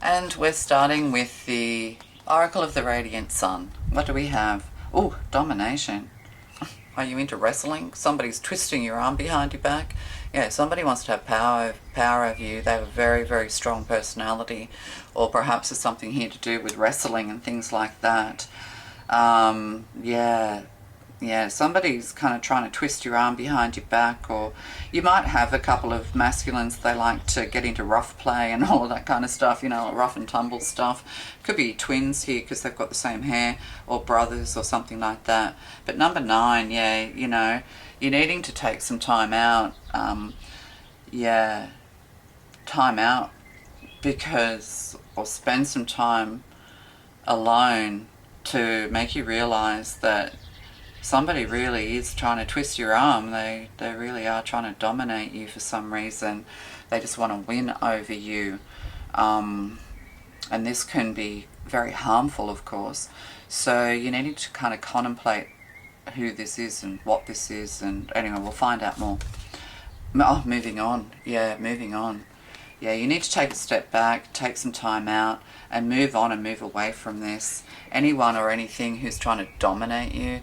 And we're starting with the Oracle of the Radiant Sun. What do we have? Oh, domination. Are you into wrestling? Somebody's twisting your arm behind your back. Yeah, somebody wants to have power over you. They have a very, very strong personality. Or perhaps there's something here to do with wrestling and things like that. Yeah, somebody's kind of trying to twist your arm behind your back, or you might have a couple of masculines. They like to get into rough play and all of that kind of stuff, you know, rough and tumble stuff. Could be twins here because they've got the same hair, or brothers or something like that. But number 9, yeah, you know, you're needing to take some time out. Time out or spend some time alone to make you realize that somebody really is trying to twist your arm. They really are trying to dominate you for some reason. They just want to win over you. And this can be very harmful, of course. So you need to kind of contemplate who this is and what this is. And anyway, we'll find out more. Oh, moving on. Yeah, moving on. Yeah, you need to take a step back, take some time out, and move on and move away from this. Anyone or anything who's trying to dominate you,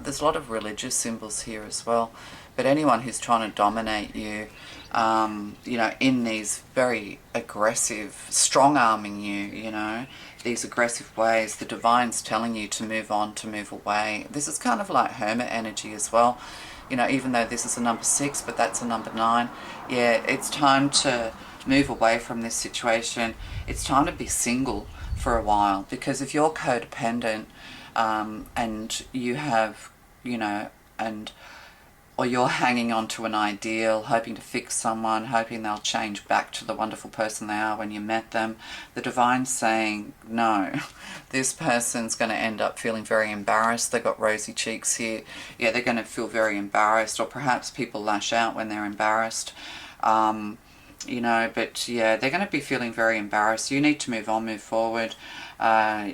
there's a lot of religious symbols here as well, but anyone who's trying to dominate you, you know, in these very aggressive, strong-arming you, you know, these aggressive ways, the divine's telling you to move on, to move away. This is kind of like hermit energy as well. You know, even though this is a number 6, but that's a number 9. Yeah, it's time to move away from this situation. It's time to be single for a while, because if you're codependent, and you have, you know, or you're hanging on to an ideal, hoping to fix someone, hoping they'll change back to the wonderful person they are when you met them, the divine's saying, no, this person's going to end up feeling very embarrassed. They've got rosy cheeks here. Yeah, they're going to feel very embarrassed, or perhaps people lash out when they're embarrassed. You know, but yeah, they're going to be feeling very embarrassed. You need to move on, move forward.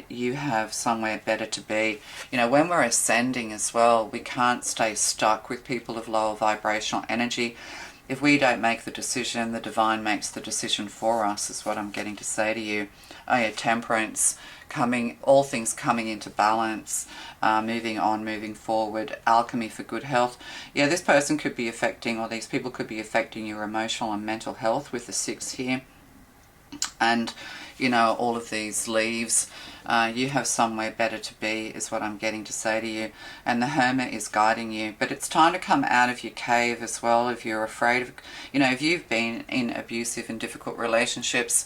You have somewhere better to be. You know, when we're ascending as well, we can't stay stuck with people of lower vibrational energy. If we don't make the decision, the divine makes the decision for us, is what I'm getting to say to you. Oh yeah, temperance, all things coming into balance, moving on, moving forward, alchemy for good health. Yeah, this person could be affecting, or these people could be affecting your emotional and mental health with the 6 here. And, you know, all of these leaves, you have somewhere better to be, is what I'm getting to say to you. And the Hermit is guiding you. But it's time to come out of your cave as well, if you're afraid of, you know, if you've been in abusive and difficult relationships.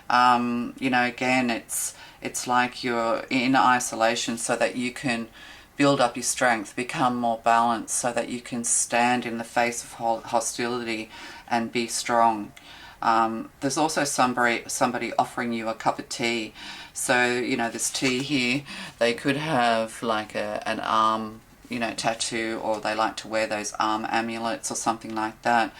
You know, again, it's like you're in isolation so that you can build up your strength, become more balanced, so that you can stand in the face of hostility and be strong. There's also somebody offering you a cup of tea. So, you know, this tea here, they could have like an arm, you know, tattoo, or they like to wear those arm amulets or something like that.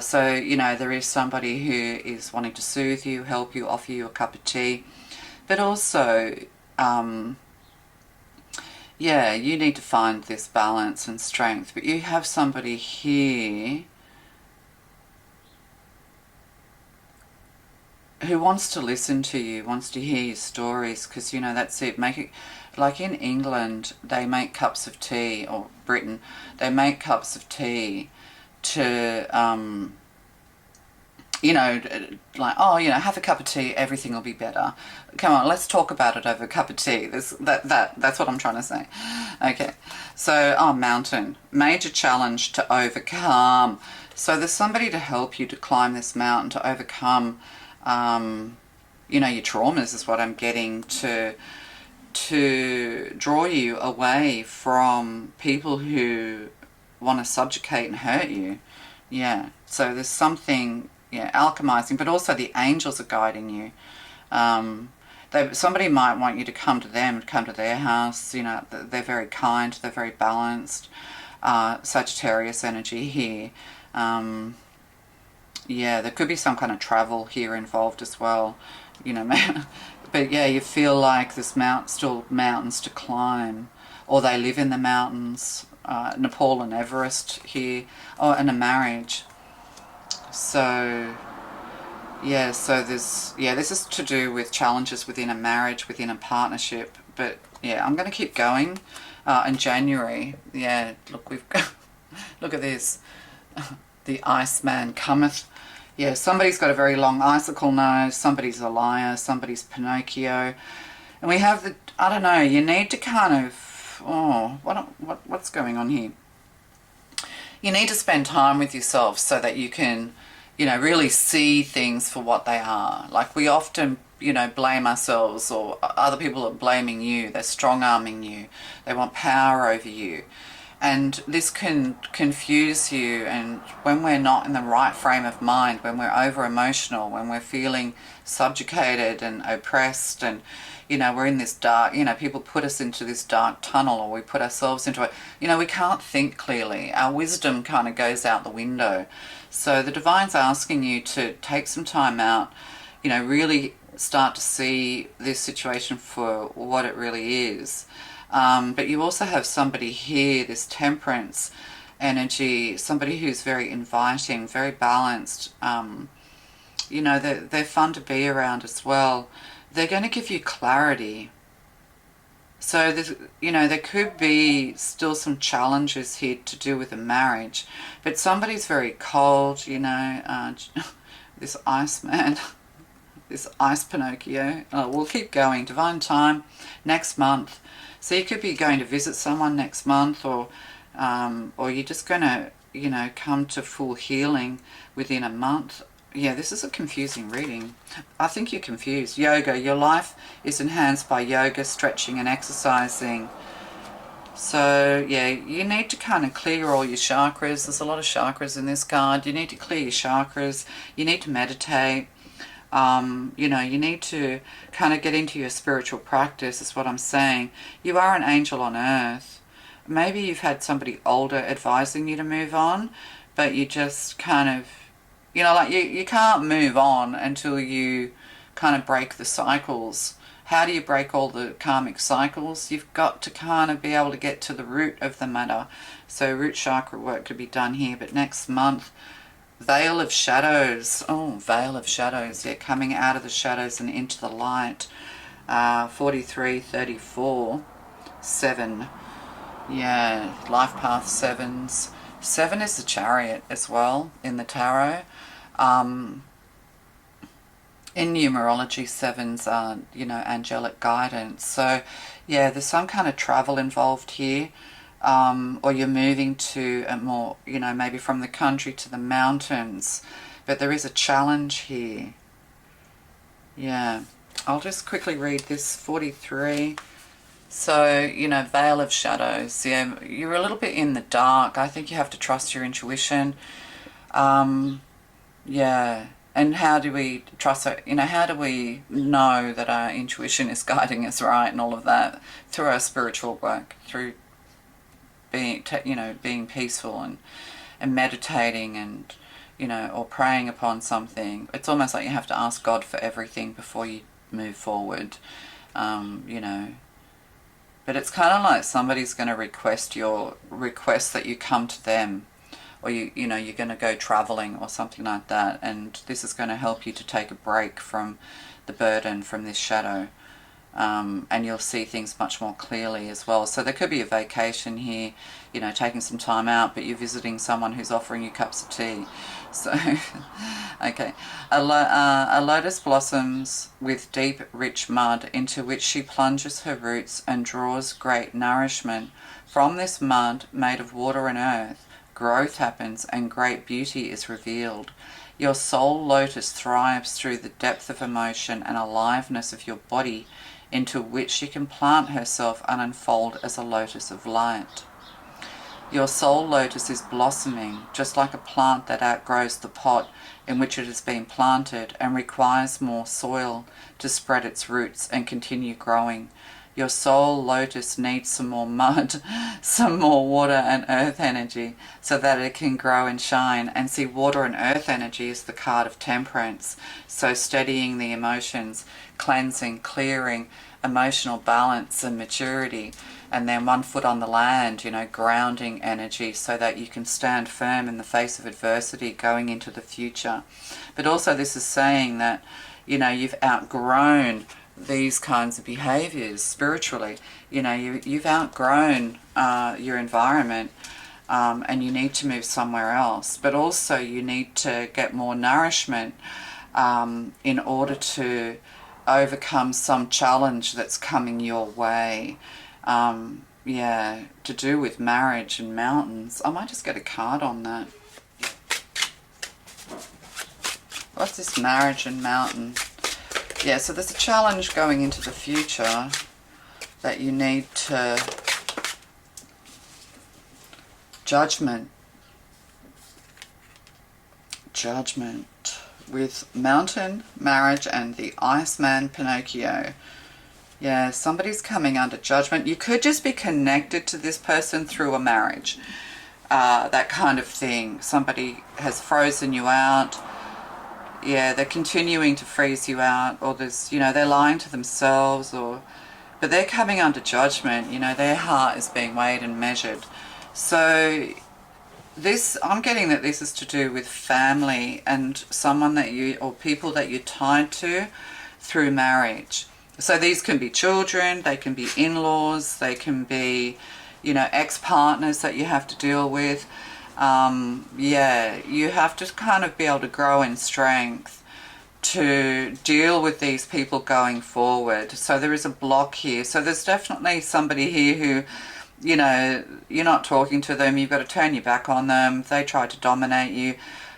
So, you know, there is somebody who is wanting to soothe you, help you, offer you a cup of tea. But also, yeah, you need to find this balance and strength. But you have somebody here who wants to listen to you, wants to hear your stories, because, you know, that's it. Make it, like in England, they make cups of tea, or Britain, they make cups of tea to, you know, like, oh, you know, have a cup of tea, everything will be better. Come on, let's talk about it over a cup of tea. That's what I'm trying to say. Okay, so, oh, mountain, major challenge to overcome. So there's somebody to help you to climb this mountain, to overcome, you know, your traumas, is what I'm getting, to draw you away from people who want to subjugate and hurt you. Yeah, so there's something, yeah, alchemizing, but also the angels are guiding you. Somebody might want you to come to them, come to their house. You know, they're very kind, they're very balanced. Sagittarius energy here. Yeah, there could be some kind of travel here involved as well, you know. But yeah, you feel like there's still mountains to climb, or they live in the mountains. Nepal and Everest here. Oh, and a marriage. So Yeah, so this is to do with challenges within a marriage, within a partnership. But yeah, I'm going to keep going. In January, yeah, look, we've got, look at this. The Iceman cometh. Yeah, somebody's got a very long icicle nose, somebody's a liar, somebody's Pinocchio. And we have the, I don't know, you need to kind of, oh, what's going on here? You need to spend time with yourself so that you can, really see things for what they are. Like we often, blame ourselves, or other people are blaming you. They're strong-arming you. They want power over you. And this can confuse you. And when we're not in the right frame of mind, when we're over-emotional, when we're feeling subjugated and oppressed, and we're in this dark, people put us into this dark tunnel, or we put ourselves into it, we can't think clearly. Our wisdom kind of goes out the window. So the Divine's asking you to take some time out, really start to see this situation for what it really is. But you also have somebody here, this Temperance energy, somebody who's very inviting, very balanced. They're fun to be around as well. They're going to give you clarity. So there could be still some challenges here to do with a marriage, but somebody's very cold, this Iceman, this Ice Pinocchio. We'll keep going. Divine time next month. So you could be going to visit someone next month, or you're just going to, come to full healing within a month. Yeah, this is a confusing reading. I think you're confused. Yoga. Your life is enhanced by yoga, stretching and exercising. So, yeah, you need to kind of clear all your chakras. There's a lot of chakras in this card. You need to clear your chakras. You need to meditate. You need to kind of get into your spiritual practice, is what I'm saying. You are an angel on earth. Maybe you've had somebody older advising you to move on, but you just kind of, you can't move on until you kind of break the cycles. How do you break all the karmic cycles? You've got to kind of be able to get to the root of the matter. So root chakra work to be done here. But next month, Veil of Shadows. Oh, Veil of Shadows. Yeah, coming out of the shadows and into the light. 43, 34, 7. Yeah, life path 7s. 7 is the Chariot as well in the tarot. In numerology, 7s are, angelic guidance. So, yeah, there's some kind of travel involved here. Or you're moving to a more, maybe from the country to the mountains. But there is a challenge here. Yeah. I'll just quickly read this 43. So, Veil of Shadows. Yeah, you're a little bit in the dark. I think you have to trust your intuition. Yeah. And how do we trust it? How do we know that our intuition is guiding us right, and all of that? Through our spiritual work, through being peaceful and meditating, and or praying upon something. It's almost like you have to ask God for everything before you move forward. But it's kind of like somebody's going to request that you come to them, or you're going to go traveling or something like that, and this is going to help you to take a break from the burden from this shadow. And you'll see things much more clearly as well. So there could be a vacation here, taking some time out, but you're visiting someone who's offering you cups of tea. So, okay. A lotus blossoms with deep, rich mud, into which she plunges her roots and draws great nourishment. From this mud, made of water and earth, growth happens and great beauty is revealed. Your soul lotus thrives through the depth of emotion and aliveness of your body, into which she can plant herself and unfold as a lotus of light. Your soul lotus is blossoming, just like a plant that outgrows the pot in which it has been planted and requires more soil to spread its roots and continue growing. Your soul lotus needs some more mud, some more water and earth energy, so that it can grow and shine. And see, water and earth energy is the card of temperance. So steadying the emotions, cleansing, clearing, emotional balance and maturity. and then 1 foot on the land, you know, grounding energy so that you can stand firm in the face of adversity going into the future. But also this is saying that, you know, you've outgrown these kinds of behaviors spiritually. You know, you've outgrown your environment, and you need to move somewhere else. But also you need to get more nourishment in order to overcome some challenge that's coming your way. Yeah, to do with marriage and mountains. I might just get a card on that. What's this marriage and mountain? Yeah, so there's a challenge going into the future that you need to... Judgment. With mountain, marriage, and the Iceman Pinocchio. Yeah, somebody's coming under judgment. You could just be connected to this person through a marriage. That kind of thing. Somebody has frozen you out. Yeah, they're continuing to freeze you out. Or there's, you know, they're lying to themselves. But they're coming under judgment. You know, their heart is being weighed and measured. So this, I'm getting that this is to do with family and someone that you, or people that you're tied to through marriage. So these can be children, they can be in-laws, they can be, you know, ex-partners that you have to deal with. Yeah, you have to kind of be able to grow in strength to deal with these people going forward. So there is a block here. So there's definitely somebody here who, you know, you're not talking to them, you've got to turn your back on them. They try to dominate you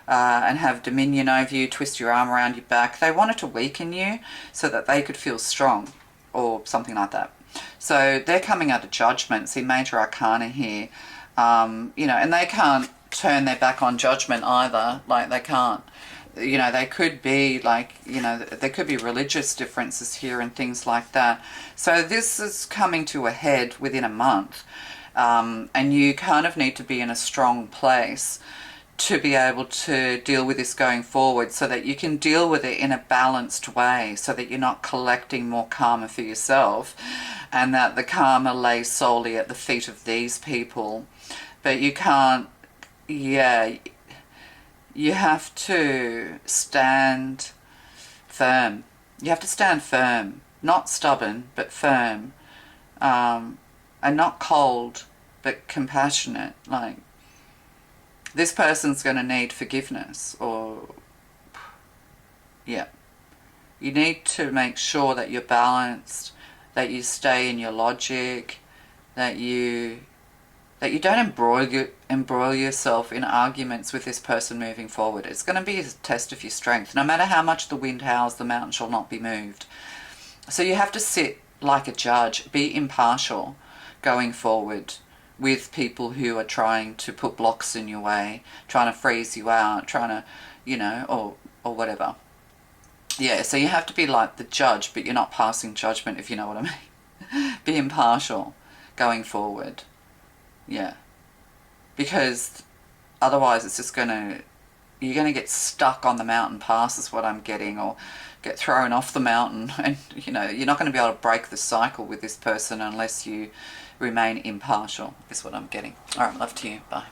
and have dominion over you, twist your arm around your back. They wanted to weaken you so that they could feel strong or something like that. So they're coming under judgment. See, major arcana here. You know, and they can't turn their back on judgment either. Like, they can't. You know, they could be like, you know, there could be religious differences here and things like that. So this is coming to a head within a month. And you kind of need to be in a strong place to be able to deal with this going forward, so that you can deal with it in a balanced way, so that you're not collecting more karma for yourself, and that the karma lays solely at the feet of these people. But you can't, yeah, you have to stand firm. You have to stand firm, not stubborn, but firm, and not cold, but compassionate. Like, this person's going to need forgiveness, or, yeah. You need to make sure that you're balanced, that you stay in your logic, that you don't embroil yourself in arguments with this person moving forward. It's going to be a test of your strength. No matter how much the wind howls, the mountain shall not be moved. So you have to sit like a judge, be impartial going forward with people who are trying to put blocks in your way, trying to freeze you out, trying to, you know, or whatever. Yeah, so you have to be like the judge, but you're not passing judgment, if you know what I mean. Be impartial going forward. Yeah. Because otherwise it's just you're going to get stuck on the mountain pass is what I'm getting, or get thrown off the mountain, and, you know, you're not going to be able to break the cycle with this person unless you remain impartial, is what I'm getting. All right, love to you. Bye.